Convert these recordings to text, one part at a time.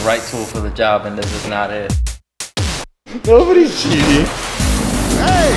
right tool for the job, and this is not it. Nobody's cheating. Hey!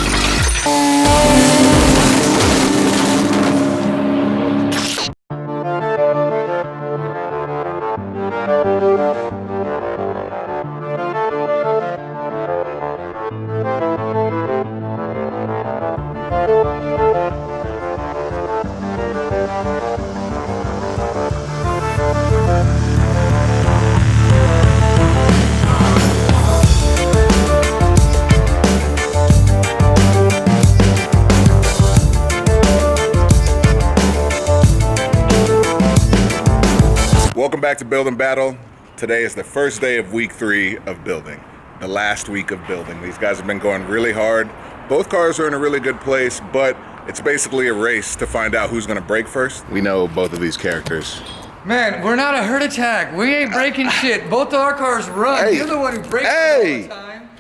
Welcome back to Build and Battle. Today is the first day of week 3 of building, the last week of building. These guys have been going really hard. Both cars are in a really good place, but it's basically a race to find out who's gonna break first. We know both of these characters. Man, we're not a herd attack. We ain't breaking shit. Both of our cars run. Hey. You're the one who breaks Hey. all the time.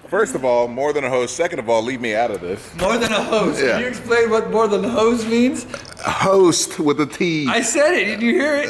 First of all, more than a hose. Second of all, leave me out of this. More than a hose. Yeah. Can you explain what more than a hose means? Host with a T. I said it. Did you hear it?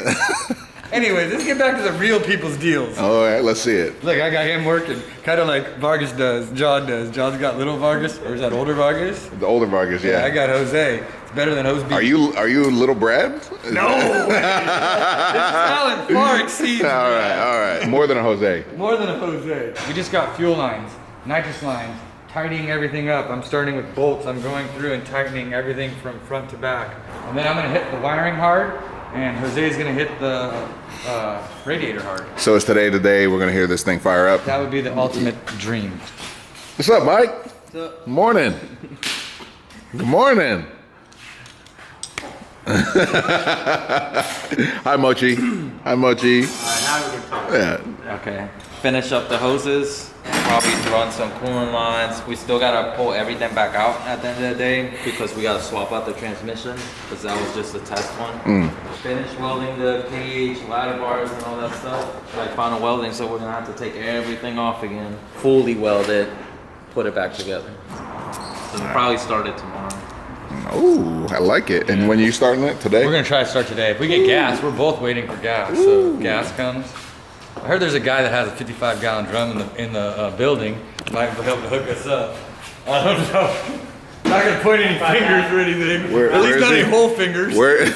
Anyways, let's get back to the real people's deals. All right, let's see it. Look, I got him working, kind of like Vargas does, John does. John's got little Vargas, or is that older Vargas? The older Vargas, yeah. I got Jose. It's better than Jose. Are you little Brad? No! His talent far exceeds. All right. More than a Jose. More than a Jose. We just got fuel lines, nitrous lines, tightening everything up. I'm starting with bolts. I'm going through and tightening everything from front to back. And then I'm gonna hit the wiring hard, and Jose's gonna hit the radiator hard. So is today the day we're gonna hear this thing fire up? That would be the ultimate dream. What's up, Mike? What's up? Morning. Good morning. Hi, Mochi. Hi, Mochi. Now we can talk. Yeah. Okay. Finish up the hoses. Probably run some coolant lines. We still gotta pull everything back out at the end of the day because we gotta swap out the transmission because that was just a test one. Finish welding the cage, ladder bars, and all that stuff. Like final welding, so we're gonna have to take everything off again, fully weld it, put it back together. So we'll probably start it tomorrow. Ooh, I like it. And when you starting it today? We're gonna try to start today. If we get gas, we're both waiting for gas. So if gas comes. I heard there's a guy that has a 55-gallon drum in the building. Might be able to hook us up. I don't know. Not gonna point any fingers or anything. At least not any whole fingers. Where?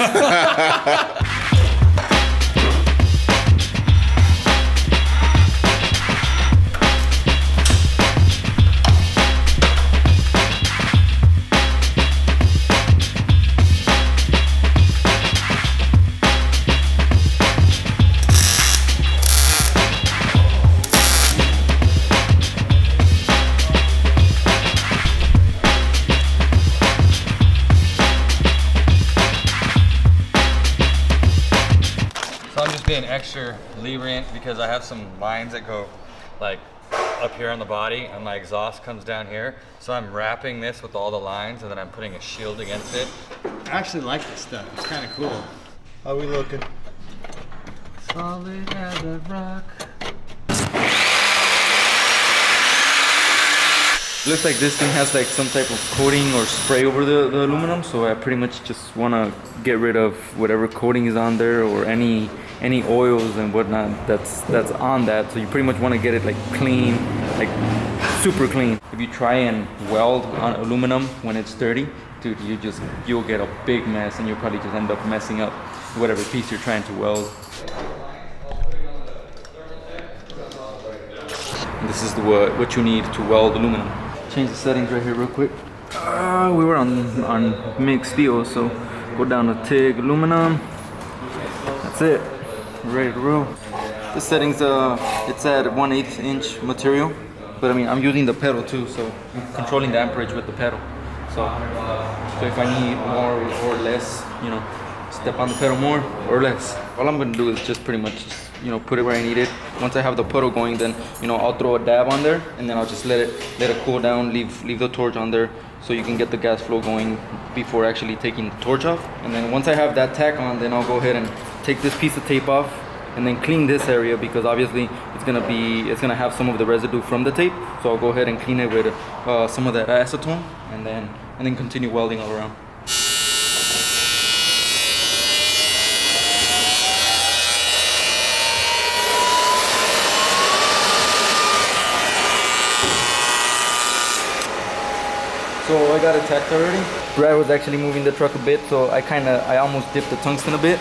Being extra lenient because I have some lines that go like up here on the body and my exhaust comes down here. So I'm wrapping this with all the lines and then I'm putting a shield against it. I actually like this stuff. It's kind of cool. How we looking? Solid as a rock. Looks like this thing has like some type of coating or spray over the aluminum, so I pretty much just want to get rid of whatever coating is on there or any oils and whatnot that's on that. So you pretty much want to get it like clean, like super clean. If you try and weld on aluminum when it's dirty, dude, you'll get a big mess and you'll probably just end up messing up whatever piece you're trying to weld. And this is what you need to weld aluminum. Change the settings right here real quick. We were on mixed steel, so go down to TIG aluminum. That's it. We're ready to roll. This setting's it's at 1/8 inch material, but I mean I'm using the pedal too, so I'm controlling the amperage with the pedal. So if I need more or less, you know, step on the pedal more or less. All I'm gonna do is just pretty much put it where I need it. Once I have the pedal going, then I'll throw a dab on there and then I'll just let it cool down, leave the torch on there so you can get the gas flow going before actually taking the torch off. And then once I have that tack on, then I'll go ahead and take this piece of tape off and then clean this area because obviously it's gonna have some of the residue from the tape. So I'll go ahead and clean it with some of that acetone and then continue welding all around. I got attached already. Brad was actually moving the truck a bit, so I almost dipped the tungsten a bit.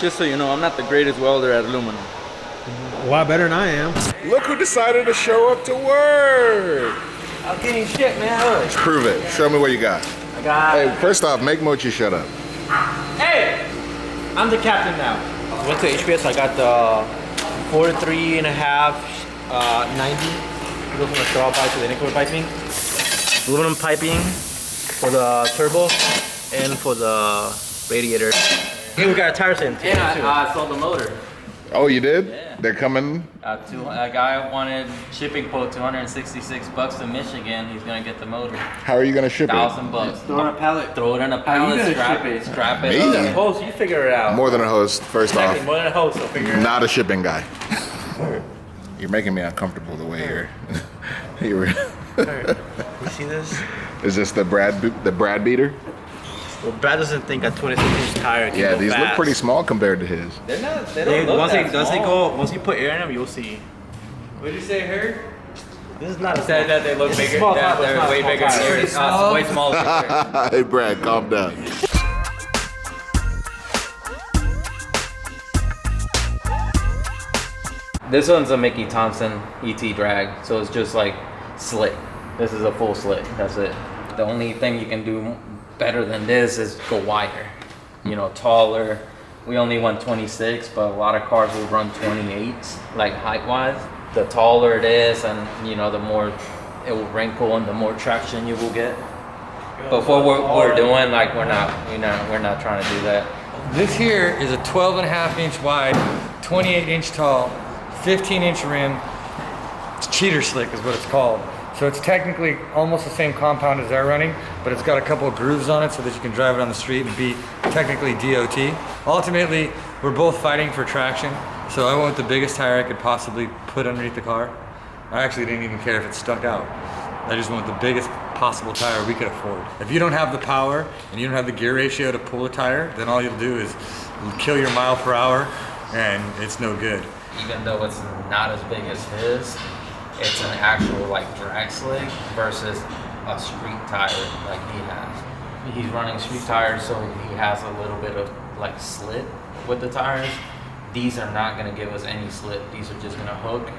Just so you know, I'm not the greatest welder at aluminum. A lot better than I am. Look who decided to show up to work. I'm getting shit, man. Look. Prove it. Show me what you got. I got. Hey, first off, make Mochi shut up. Hey! I'm the captain now. Went to HBS, I got the 4.3.5 90. Go from the straw pipe to the nickel piping. Aluminum piping for the turbo and for the radiator. Hey, we got a tire set too. And I sold the motor. Oh, you did? Yeah. They're coming. A guy wanted shipping quote $266 to Michigan. He's gonna get the motor. How are you gonna ship it? $1,000. Throw in a pallet. Throw it in a pallet. Strap it. Me? up. Hose, you figure it out. More than a host, first Exactly, off. more than a hose, so figure it out. Not a shipping guy. You're making me uncomfortable the way you're. You see this? Is this the Brad beater? Well, Brad doesn't think a 26-inch tire can Yeah, go these look fast. pretty small compared to his. They're not. They don't look that small. Once you put air in them, you'll see. What did you say, her? This is not a Said that they look It's a bigger. small That tire, but it's they're not a way small bigger. tire. It's way smaller. Hey, Brad, calm down. This one's a Mickey Thompson ET drag, so it's just like slick. This is a full slick. That's it. The only thing you can do better than this is go wider. You know, taller. We only went 26, but a lot of cars will run 28s, like height-wise. The taller it is, and you know, the more it will wrinkle and the more traction you will get. But for what we're doing, like we're not trying to do that. This here is a 12.5 inch wide, 28 inch tall, 15 inch rim. It's cheater slick is what it's called. So it's technically almost the same compound as they're running, but it's got a couple of grooves on it so that you can drive it on the street and be technically DOT. Ultimately, we're both fighting for traction, so I want the biggest tire I could possibly put underneath the car. I actually didn't even care if it stuck out. I just want the biggest possible tire we could afford. If you don't have the power and you don't have the gear ratio to pull a tire, then all you'll do is kill your mile per hour and it's no good. Even though it's not as big as his, it's an actual like drag slick versus a street tire like he has. He's running street tires, so he has a little bit of like slit with the tires. These are not gonna give us any slit. These are just gonna hook.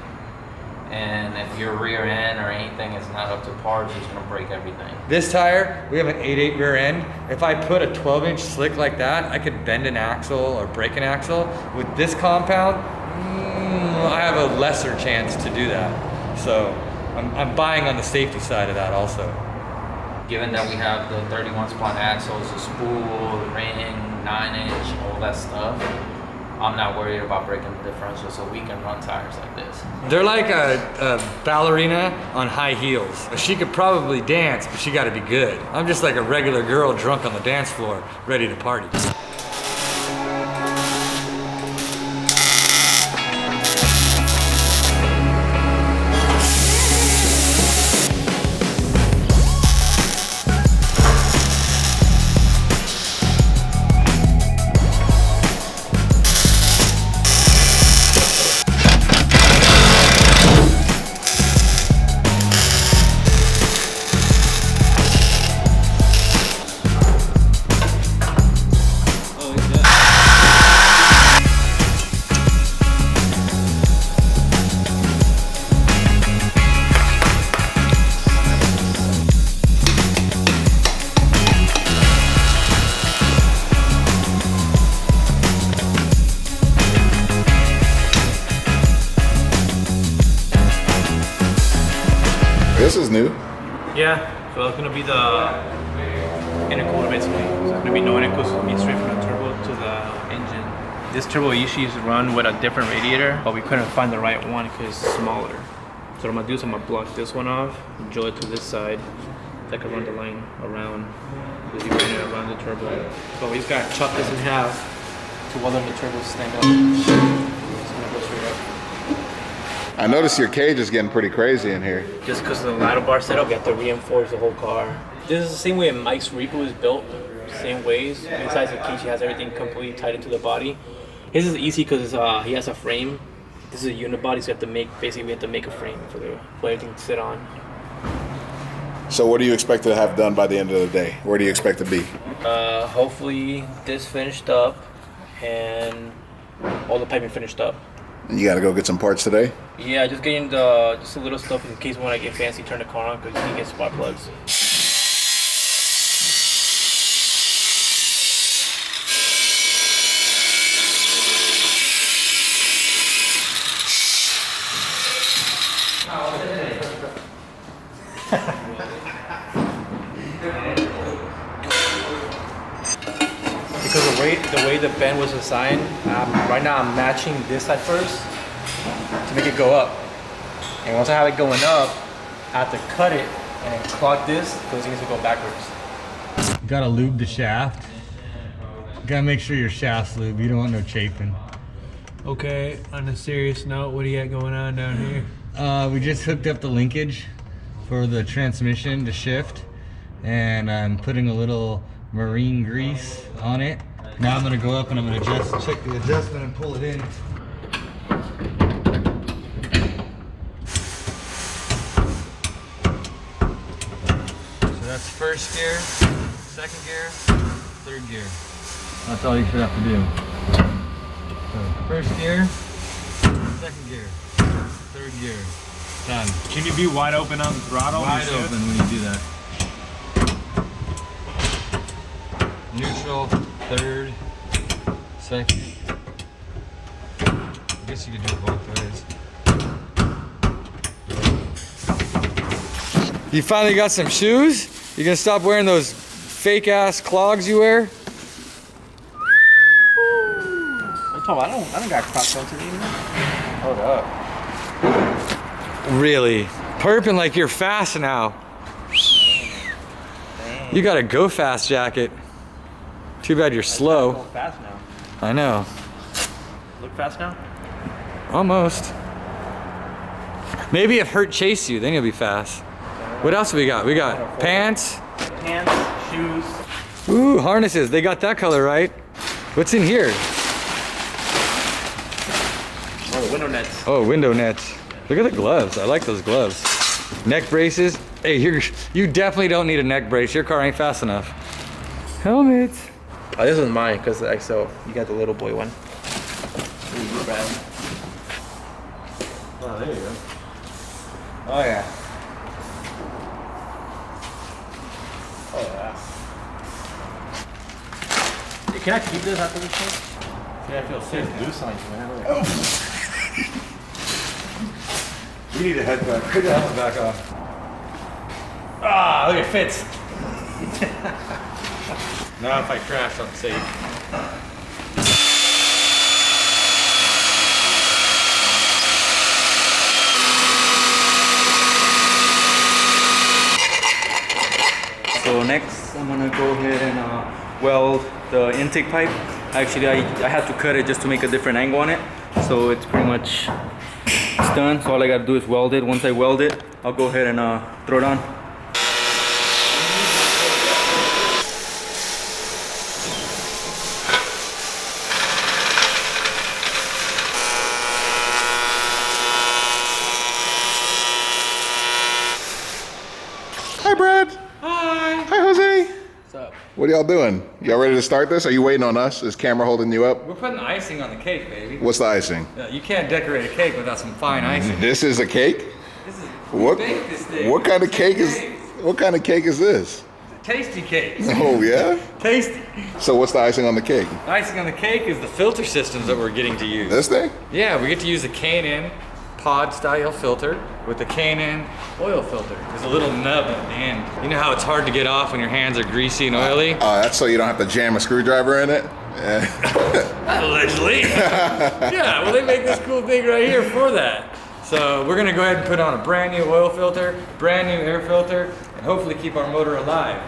And if your rear end or anything is not up to par, it's just gonna break everything. This tire, we have an 8.8 rear end. If I put a 12 inch slick like that, I could bend an axle or break an axle. With this compound, I have a lesser chance to do that. So I'm buying on the safety side of that also. Given that we have the 31 spot axles, the spool, the ring, 9-inch, all that stuff, I'm not worried about breaking the differential, so we can run tires like this. They're like a ballerina on high heels. She could probably dance, but she gotta be good. I'm just like a regular girl drunk on the dance floor, ready to party. This is new. Yeah, so it's gonna be the intercooler basically. So it's gonna be no intercooler, so it'll be straight from the turbo to the engine. This turbo usually used to run with a different radiator, but we couldn't find the right one because it's smaller. So what I'm gonna do is I'm gonna block this one off, drill it to this side, so I can run the line around, because you run it around the turbo. But we just gotta chop this in half to weld the turbo to stand up. It's gonna go straight up. I noticed your cage is getting pretty crazy in here. Just because of the ladder bar setup, we have to reinforce the whole car. This is the same way Mike's Repo is built. same ways. Besides the case, he has everything completely tied into the body. His is easy because he has a frame. This is a unibody, so we have to make a frame for everything to sit on. So what do you expect to have done by the end of the day? Where do you expect to be? Hopefully this finished up and all the piping finished up. You got to go get some parts today? Yeah, just getting just a little stuff in case when I get fancy, turn the car on because you can get spark plugs. Because the way the bend was designed, right now I'm matching this side first to make it go up. And once I have it going up, I have to cut it and clog this because it needs to go backwards. Gotta lube the shaft. Gotta make sure your shaft's lubed. You don't want no chafing. Okay, on a serious note, what do you got going on down here? We just hooked up the linkage for the transmission to shift, and I'm putting a little marine grease on it. Now I'm gonna go up and I'm gonna check the adjustment and pull it in. So that's first gear, second gear, third gear. That's all you should have to do. So first gear, second gear, third gear, done. Can you be wide open on the throttle? Wide open when you do that. Neutral, third, second. I guess you could do it both ways. You finally got some shoes? You gonna stop wearing those fake ass clogs you wear? I don't got Crocs on today anymore. Hold up. Really? Perping like you're fast now. You got a go fast jacket. Too bad you're slow. Going fast now. I know. Look fast now? Almost. Maybe if Hurt chased you, then you'll be fast. What else we got? We got pants. Pants, shoes. Ooh, harnesses. They got that color right. What's in here? Oh, window nets. Oh, window nets. Look at the gloves. I like those gloves. Neck braces. Hey, you definitely don't need a neck brace. Your car ain't fast enough. Helmet. Oh, this is mine because so you got the little boy one. Oh, there you go. Oh, yeah. Oh yeah. Hey, can I keep this after this thing? Yeah, I feel safe to do something, man. You need a head back. Put your helmet back on. Ah, look, it fits. Now if I crash, I'm safe. So next, I'm gonna go ahead and weld the intake pipe. Actually, I had to cut it just to make a different angle on it. So it's pretty much done. So all I gotta do is weld it. Once I weld it, I'll go ahead and throw it on. Hi, Brad. Hi. Hi, Jose. What's up? What are y'all doing? Y'all ready to start this? Are you waiting on us? Is camera holding you up? We're putting icing on the cake, baby. What's the icing? You can't decorate a cake without some fine icing. This is a cake? This is What? baked this thing. What kind of cake is? Cakes. What kind of cake is this? Tasty cakes. Oh yeah. Tasty. So what's the icing on the cake? Icing on the cake is the filter systems that we're getting to use. This thing? Yeah, we get to use the K&N pod style filter with the K&N oil filter. There's a little nub at the end. You know how it's hard to get off when your hands are greasy and oily? That's so you don't have to jam a screwdriver in it? Allegedly. Yeah, well they make this cool thing right here for that. So we're gonna go ahead and put on a brand new oil filter, brand new air filter, and hopefully keep our motor alive.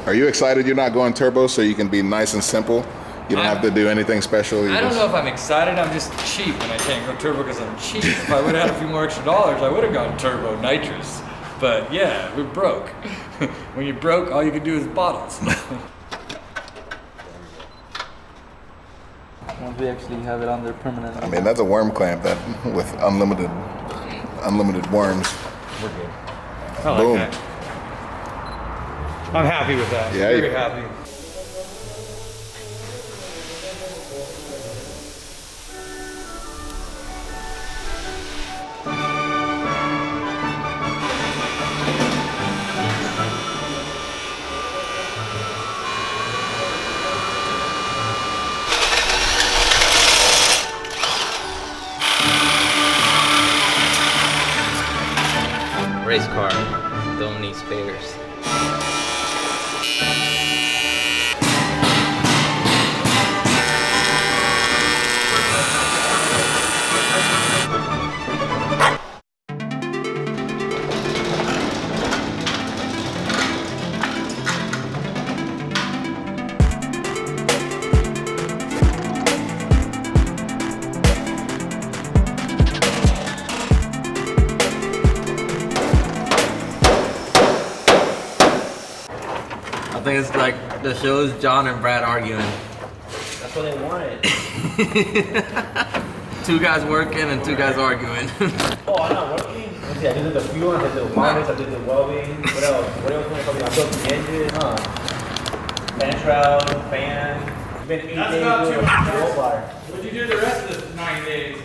Are you excited you're not going turbo so you can be nice and simple? You don't have to do anything special? I don't know if I'm excited, I'm just cheap and I can't go turbo because I'm cheap. If I would have had a few more extra dollars, I would have gone turbo nitrous. But yeah, we're broke. When you're broke, all you can do is bottles. we actually have it on there permanently. I mean, that's a worm clamp that with unlimited worms. We're good. I like Boom. that. I'm happy with that. Yeah, Very you- happy. Race car, don't need spares. I think it's like the show's John and Brad arguing. That's what they wanted. Two guys working and two guys arguing. Oh, I'm not working. Let's see, I did the fuel, I did the harness, I did the welding. What else? What else? I built the engine. Fan shroud, fan. It's been 8 days. That's not too much. What'd you do the rest of the 9 days?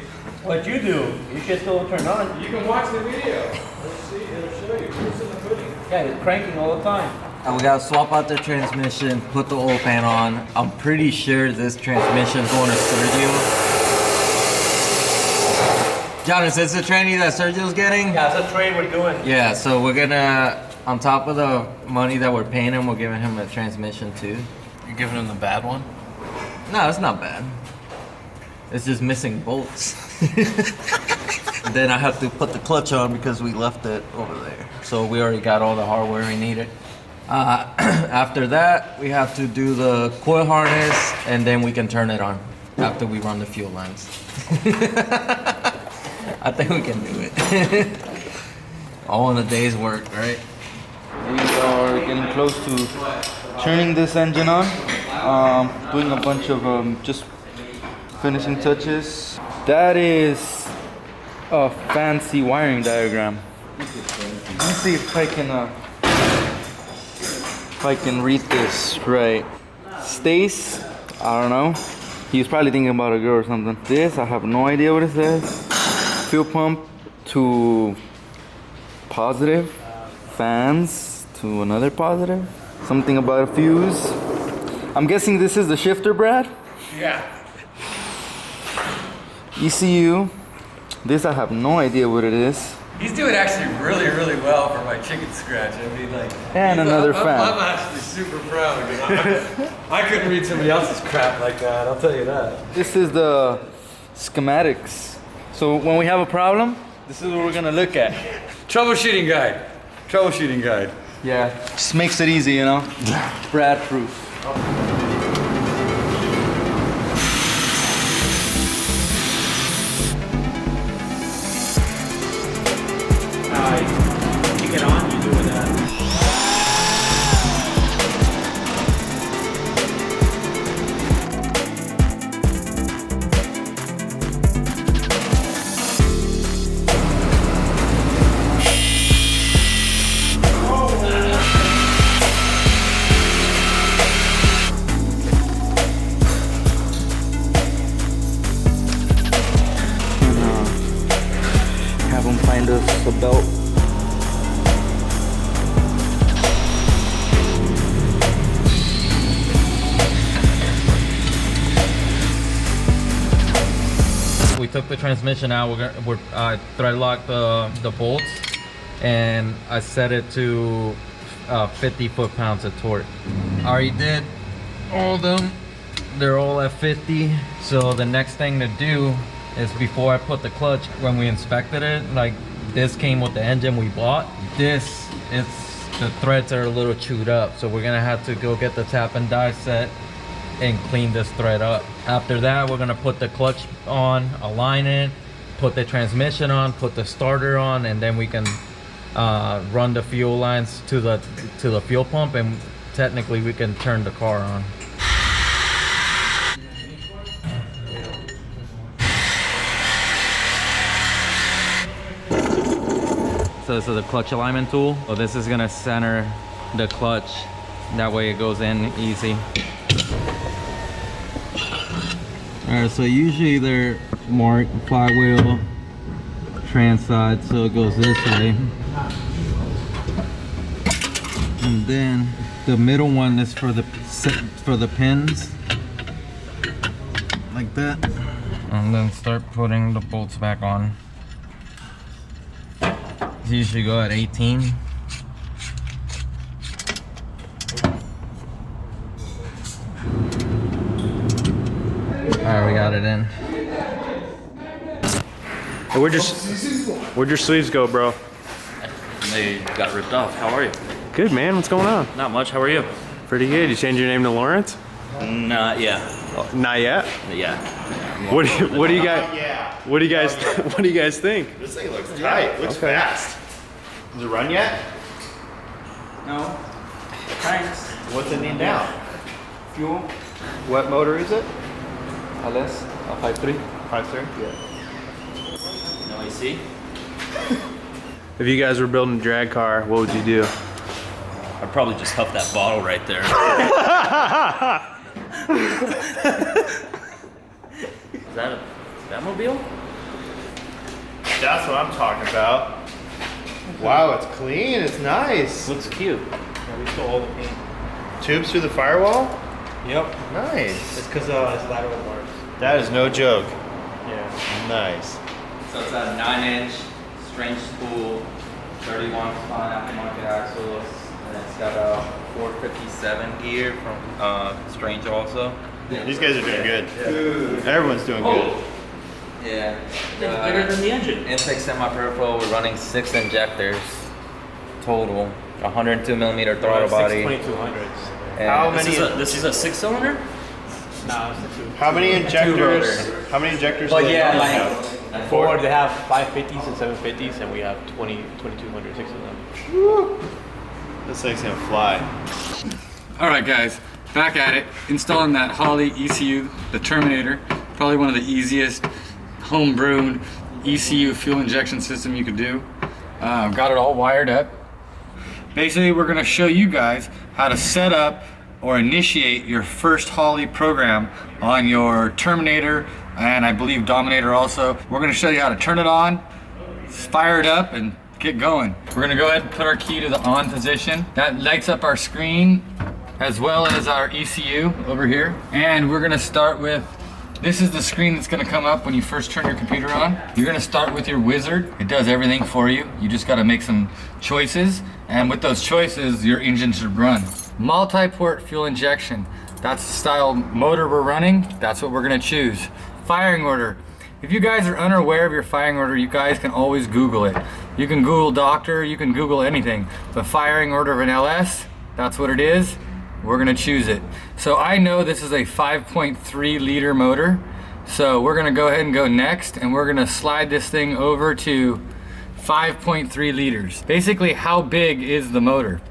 What'd you do? You should still turn on. You can watch the video. Let's see, it'll show you. Proof's in the pudding. Yeah, it's cranking all the time. And we gotta swap out the transmission, put the oil pan on. I'm pretty sure this transmission's going to Sergio. John, is this the tranny that Sergio's getting? Yeah, it's a trade we're doing. Yeah, so we're gonna, on top of the money that we're paying him, we're giving him a transmission too. You're giving him the bad one? No, it's not bad. It's just missing bolts. Then I have to put the clutch on because we left it over there. So we already got all the hardware we needed. After that, we have to do the coil harness and then we can turn it on after we run the fuel lines. I think we can do it. All in a day's work, right? We are getting close to turning this engine on. Doing a bunch of just finishing touches. That is a fancy wiring diagram. Let me see if I can read this right. Stace, I don't know. He was probably thinking about a girl or something. This, I have no idea what it says. Fuel pump to positive. Fans to another positive. Something about a fuse. I'm guessing this is the shifter, Brad? Yeah. ECU. This, I have no idea what it is. He's doing actually really, really well for my chicken scratch. I mean, like. And another fan. I'm actually super proud. I couldn't read somebody else's crap like that. I'll tell you that. This is the schematics. So when we have a problem, this is what we're gonna look at. Troubleshooting guide. Troubleshooting guide. Yeah, just makes it easy, you know? Brad proof. You get on, you do with that. Have them find us a belt. We took the transmission out. We're thread locked the bolts, and I set it to 50 foot-pounds of torque. I already did all of them. They're all at 50. So the next thing to do is, before I put the clutch, when we inspected it, like, this came with the engine we bought. The threads are a little chewed up, so we're gonna have to go get the tap and die set and clean this thread up. After that, we're gonna put the clutch on, align it, put the transmission on, put the starter on, and then we can run the fuel lines to the fuel pump, and technically we can turn the car on. So this is a clutch alignment tool. So this is gonna center the clutch. That way it goes in easy. Alright, so usually they're marked flywheel, trans side, so it goes this way. And then the middle one is for the pins, like that. And then start putting the bolts back on. These usually go at 18. Alright, we got it in. Hey, where'd your sleeves go, bro? They got ripped off. How are you? Good, man. What's going on? Not much. How are you? Pretty good. You changed your name to Lawrence? Not yet. Not yet. Yeah. What do you guys think? This thing looks tight. Looks fast. Does it run yet? No. Thanks. What's it need now? Fuel. What motor is it? LS. 5.3. 5.3? Yeah. No AC? If you guys were building a drag car, what would you do? I'd probably just huff that bottle right there. Is that a Batmobile? That's what I'm talking about. Wow, it's clean. It's nice. Looks cute. Yeah, we stole all the paint. Tubes through the firewall? Yep. Nice. It's because it's lateral bars. That is no joke. Yeah. Nice. So it's a 9-inch strange spool, 31 spine aftermarket axles, and it's got a 457 gear from Strange also. These guys are doing good. Everyone's doing good. Yeah. It's bigger than the engine. Intake semi-peripheral, we're running 6 injectors total, 102 millimeter throttle body. 2200s. And This is a 6-cylinder? No, it's a two. How many injectors? How many injectors? But do they yeah, have? like Ford, they have 550s and 750s, and we have 2200, 6 of them. This thing's gonna fly. All right, guys, back at it. Installing that Holley ECU, the Terminator. Probably one of the easiest home-brewed ECU fuel injection system you could do. Got it all wired up. Basically, we're gonna show you guys how to set up or initiate your first Holley program on your Terminator, and I believe Dominator also. We're gonna show you how to turn it on, fire it up, and get going. We're gonna go ahead and put our key to the on position. That lights up our screen as well as our ECU over here. And we're gonna start with, this is the screen that's gonna come up when you first turn your computer on. You're gonna start with your wizard. It does everything for you. You just gotta make some choices. And with those choices, your engine should run. Multi-port fuel injection. That's the style motor we're running. That's what we're gonna choose. Firing order. If you guys are unaware of your firing order, you guys can always Google it. You can Google doctor, you can Google anything. The firing order of an LS, that's what it is. We're gonna choose it. So I know this is a 5.3 liter motor. So we're gonna go ahead and go next, and we're gonna slide this thing over to 5.3 liters. Basically, how big is the motor?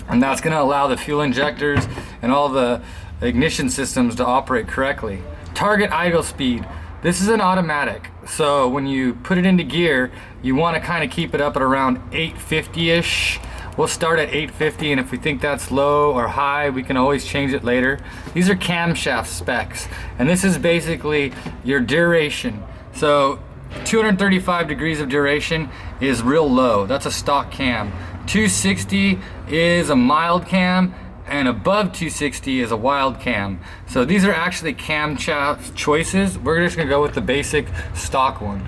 And that's gonna allow the fuel injectors and all the ignition systems to operate correctly. Target idle speed. This is an automatic, so when you put it into gear, you want to kind of keep it up at around 850-ish. We'll start at 850, and if we think that's low or high, we can always change it later. These are camshaft specs, and this is basically your duration. So 235 degrees of duration is real low. That's a stock cam. 260 is a mild cam, and above 260 is a wild cam. So these are actually camshaft choices. We're just gonna go with the basic stock one.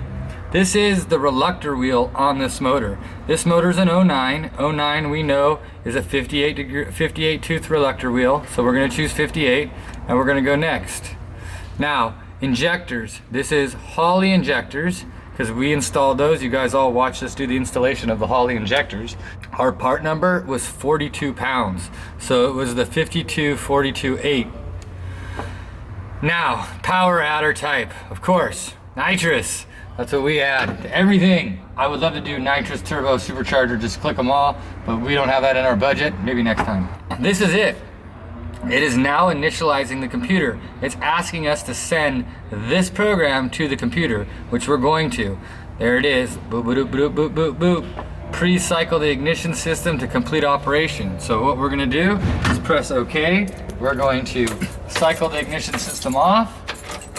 This is the reluctor wheel on this motor. This motor's an 09. 09 we know is a 58 tooth reluctor wheel. So we're gonna choose 58, and we're gonna go next. Now, injectors. This is Holley injectors, because we installed those. You guys all watched us do the installation of the Holley injectors. Our part number was 42 pounds. So it was the 52-42-8. Now, power adder type, of course, nitrous. That's what we add to everything. I would love to do nitrous turbo supercharger, just click them all, but we don't have that in our budget. Maybe next time. This is it. It is now initializing the computer. It's asking us to send this program to the computer, which we're going to. There it is. Boop, boop, boop, boop, boop, boop. pre-cycle the ignition system to complete operation. So what we're gonna do is press OK. We're going to cycle the ignition system off,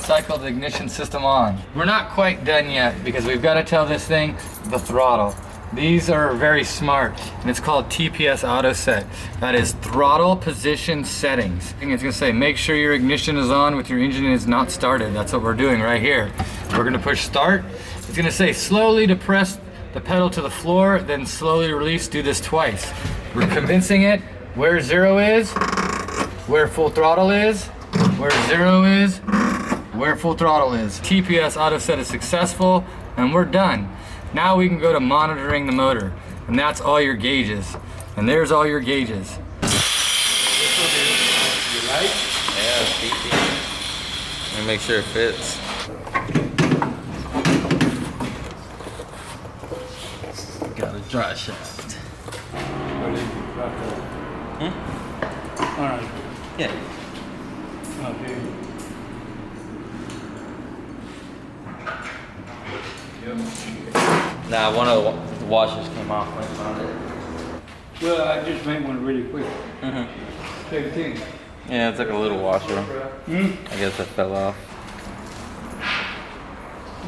cycle the ignition system on. We're not quite done yet because we've got to tell this thing the throttle. These are very smart, and it's called TPS auto set. That is throttle position settings. And it's gonna say, make sure your ignition is on with your engine is not started. That's what we're doing right here. We're gonna push start. It's gonna say slowly depress the pedal to the floor, then slowly release. Do this twice. We're convincing it where 0 is, where full throttle is, where 0 is, where full throttle is. TPS auto set is successful, and we're done. Now we can go to monitoring the motor, and that's all your gauges. And there's all your gauges. You like? Yeah, PT. Let me make sure it fits. Got a dry shaft. Alright. Yeah. Okay. Nah, one of the washers came off when I found it. Well, I just made one really quick. Mm-hmm. 15. Yeah, it's like a little washer. I guess it fell off.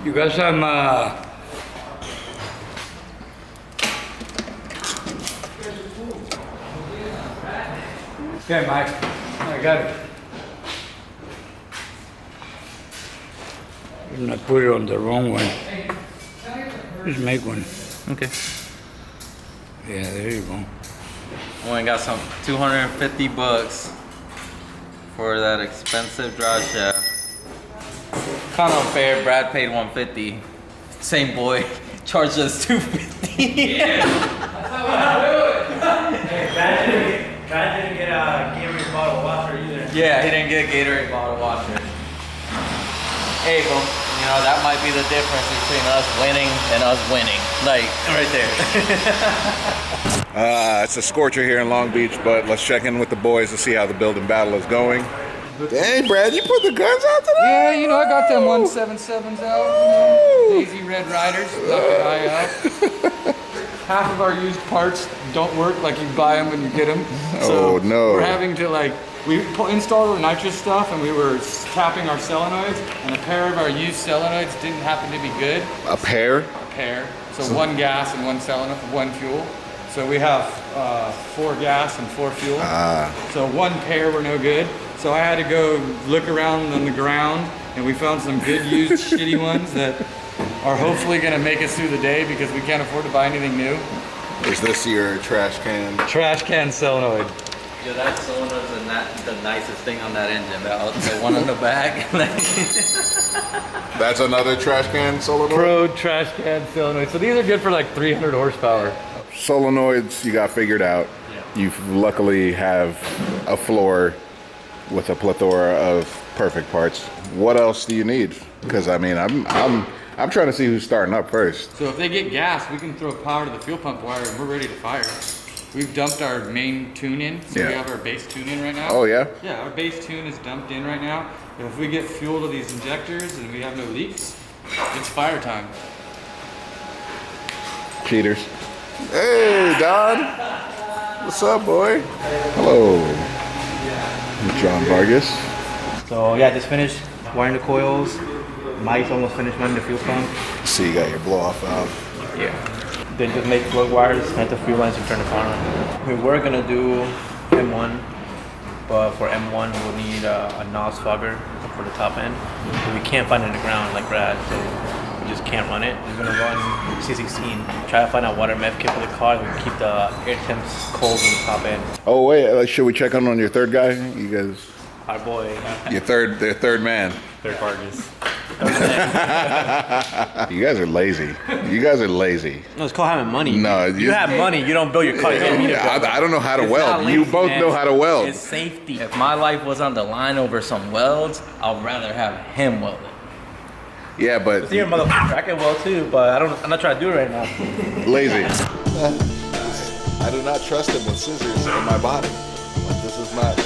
You got some, Okay, Mike. I got it. And I put it on the wrong one. Just make one. Okay. Yeah, there you go. Only got some $250 for that expensive drive shaft. Kind of unfair. Brad paid $150. Same boy charged us $250. Yeah, that's how we do it. Hey, Brad didn't get a Gatorade bottle washer either. Yeah, he didn't get a Gatorade bottle washer. Hey, well, you know, that might be the difference between us winning and us winning. Like, right there. It's a scorcher here in Long Beach, but let's check in with the boys to see how the building battle is going. Dang, Brad, you put the guns out today? Yeah, you know, I got them 177s out, you know, Daisy Red Riders, knock the eye out. Half of our used parts don't work like you buy them when you get them. So Oh, no. We're having to we installed the nitrous stuff and we were tapping our solenoids, and a pair of our used solenoids didn't happen to be good. A pair? A pair. So one gas and one fuel. So we have 4 gas and 4 fuel. So one pair were no good. So I had to go look around on the ground, and we found some good used shitty ones that are hopefully gonna make us through the day because we can't afford to buy anything new. Is this your trash can? Trash can solenoid. Yo, that solenoid's the nicest thing on that engine. The one on the back. That's another trash can solenoid? Pro trash can solenoid. So these are good for like 300 horsepower. Solenoids you got figured out. Yeah. You luckily have a floor with a plethora of perfect parts. What else do you need? Because I mean, I'm trying to see who's starting up first. So if they get gas, we can throw power to the fuel pump wire and we're ready to fire. We've dumped our main tune in, so we have our base tune in right now. Oh yeah? Yeah, our base tune is dumped in right now. If we get fuel to these injectors and we have no leaks, it's fire time. Cheaters. Hey, Don. What's up, boy? Hello. I'm John Vargas. So yeah, just finished wiring the coils. Mike's almost finished running the fuel pump. See, you got your blow off valve. Yeah. Then just make plug wires, connect the fuel lines, and turn the power on. We were gonna do M1, but for M1 we'll need a NOS fogger for the top end. But we can't find it in the ground like Brad, so we just can't run it. We're gonna run C16. Try to find a water meth kit for the car. We can keep the air temps cold in the top end. Oh wait, should we check on your third guy? You guys. Our boy. Their third man. Third Vargas. You guys are lazy. You guys are lazy. No, it's called having money. No, you have money. You don't build your car. You don't need I don't know how to It's weld. not You lazy, both man. know how to weld. It's safety. If my life was on the line over some welds, I'd rather have him weld it. Yeah, but You're a motherfucker. I can weld too, but I'm not trying to do it right now. lazy. I do not trust him with scissors in my body. Like, this is not.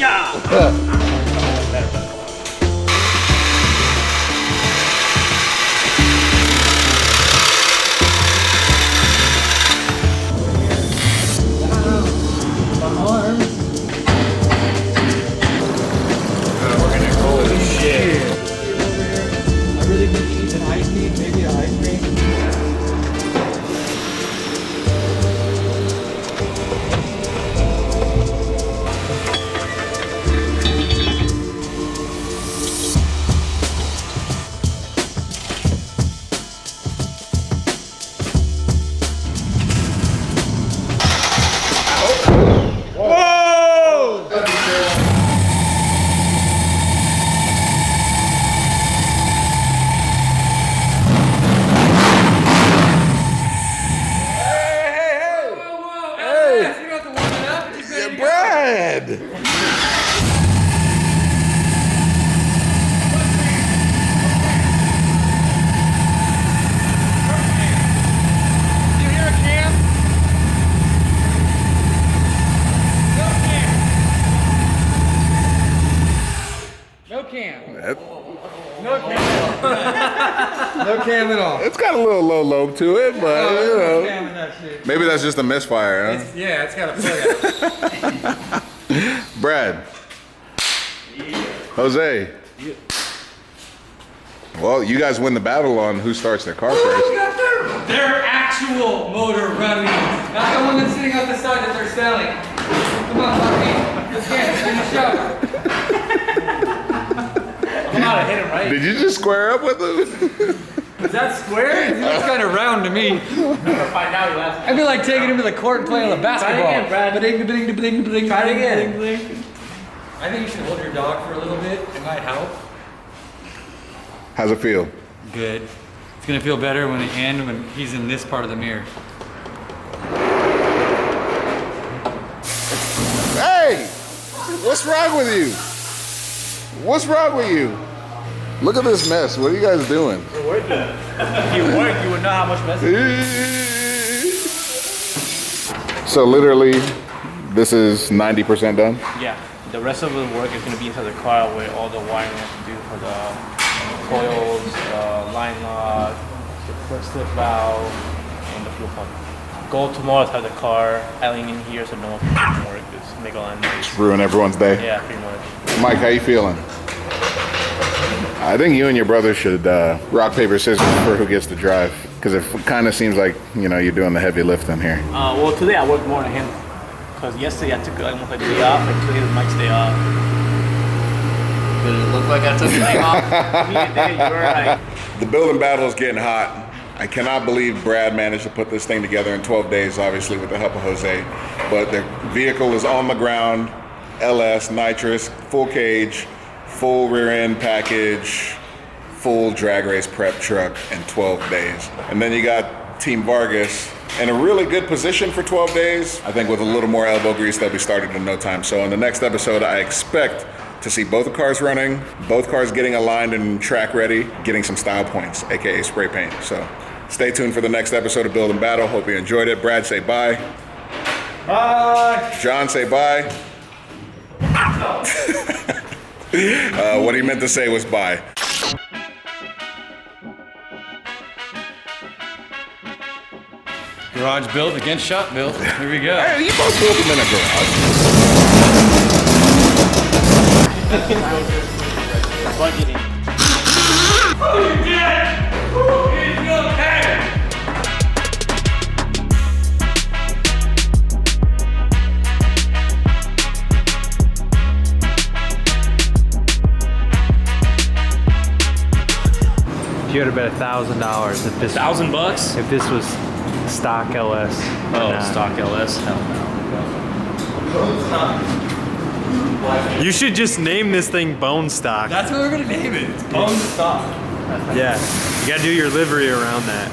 cam at all. It's got a little low lobe to it, but you know, Cam in that shit. maybe that's just a misfire, huh? Yeah, it's got a plug. Brad. Jose. Well, you guys win the battle on who starts their car first. Their actual motor running, not the one that's sitting out the side that they're selling. Come on, Bucky. Let's get it. Finish up. I'm not to hit him right. Did you just square up with him? Is that square? It looks kind of round to me. Never find out. Last. I feel like taking him to the court and playing the basketball. Try it again, Brad. Try it again. I think you should hold your dog for a little bit. It might help. How's it feel? Good. It's gonna feel better when he's in this part of the mirror. Hey! What's wrong with you? What's wrong with you? Look at this mess. What are you guys doing? We're working. If you work, you would know how much mess it is. So literally, this is 90% done? Yeah. The rest of the work is going to be inside the car with all the wiring we have to do for the coils, line lock, the quick slip valve, and the fuel pump. Goal tomorrow is have the car idling in here so no one can work. Just make a lot of noise. Ruin everyone's day. Yeah, pretty much. Mike, how you feeling? I think you and your brother should rock, paper, scissors for who gets to drive. Because it kind of seems like, you know, you're doing the heavy lifting here. Well, today I worked more than him. Because yesterday I took almost a day off, and today is Mike's day off. Did it look like I took a day off? Me and Dave, you were right. The building battle is getting hot. I cannot believe Brad managed to put this thing together in 12 days, obviously with the help of Jose. But the vehicle is on the ground, LS, nitrous, full cage, full rear end package, full drag race prep truck in 12 days. And then you got Team Vargas in a really good position for 12 days. I think with a little more elbow grease, they'll be started in no time. So in the next episode, I expect to see both the cars running, both cars getting aligned and track ready, getting some style points, AKA spray paint. So stay tuned for the next episode of Build and Battle. Hope you enjoyed it. Brad, say bye. Bye. John, say bye. What he meant to say was bye. Garage built against shop built. Here we go. Hey, you both built them in a garage. Budgeting. You would have bet $1,000 if this $1,000? if this was stock LS. Oh, stock LS? Hell no. You should just name this thing Bone Stock. That's what we're gonna name it. It's bone stock. Yeah, you gotta do your livery around that.